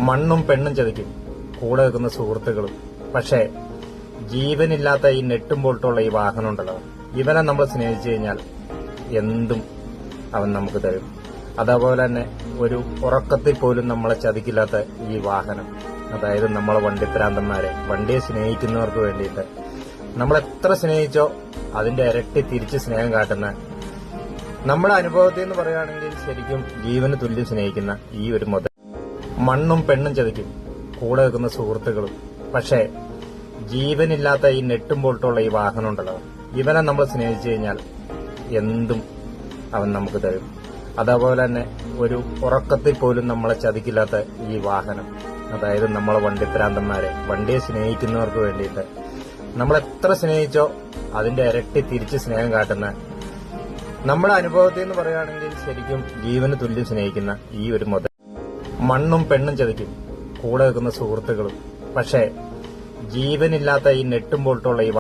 മണ്ണും പെണ്ണും ചതിക്കും, കൂടെ നിൽക്കുന്ന സുഹൃത്തുക്കളും. പക്ഷേ ജീവനില്ലാത്ത ഈ നെട്ടും പൊട്ടുള്ള ഈ വാഹനം ഉണ്ടല്ലോ, ഇവനെ നമ്മൾ സ്നേഹിച്ചു കഴിഞ്ഞാൽ എന്തും അവൻ നമുക്ക് തരും. അതേപോലെ തന്നെ ഒരു ഉറക്കത്തിൽ പോലും നമ്മളെ ചതിക്കില്ലാത്ത ഈ വാഹനം, അതായത് നമ്മളെ വണ്ടിപ്രാന്തന്മാരെ, വണ്ടിയെ സ്നേഹിക്കുന്നവർക്ക് വേണ്ടിയിട്ട് നമ്മൾ എത്ര സ്നേഹിച്ചോ അതിന്റെ ഇരട്ടി തിരിച്ച് സ്നേഹം കാട്ടുന്ന, നമ്മുടെ അനുഭവത്തിൽ നിന്ന് പറയുകയാണെങ്കിൽ ശരിക്കും ജീവന് തുല്യം സ്നേഹിക്കുന്ന ഈ ഒരു മുതൽ. മണ്ണും പെണ്ണും ചതിക്കും, കൂടെ നിൽക്കുന്ന സുഹൃത്തുക്കളും. പക്ഷേ ജീവനില്ലാത്ത ഈ നെട്ടും പൊട്ടുള്ള ഈ വാഹനം ഉണ്ടല്ലോ, ഇവനെ നമ്മൾ സ്നേഹിച്ചു കഴിഞ്ഞാൽ എന്തും അവൻ നമുക്ക് തരും. അതേപോലെ തന്നെ ഒരു ഉറക്കത്തിൽ പോലും നമ്മളെ ചതിക്കില്ലാത്ത ഈ വാഹനം, അതായത് നമ്മളെ വണ്ടിപ്രാന്തന്മാരെ, വണ്ടിയെ സ്നേഹിക്കുന്നവർക്ക് വേണ്ടിയിട്ട് നമ്മൾ എത്ര സ്നേഹിച്ചോ അതിന്റെ ഇരട്ടി തിരിച്ച് സ്നേഹം കാട്ടുന്ന, നമ്മുടെ അനുഭവത്തിൽ നിന്ന് പറയുകയാണെങ്കിൽ ശരിക്കും ജീവന് തുല്യം സ്നേഹിക്കുന്ന ഈ ഒരു മുതൽ. മണ്ണും പെണ്ണും ചതിക്കും, കൂടെ നിൽക്കുന്ന സുഹൃത്തുക്കളും. പക്ഷേ ജീവനില്ലാത്ത ഈ നെട്ടും പൊട്ടുള്ള ഈ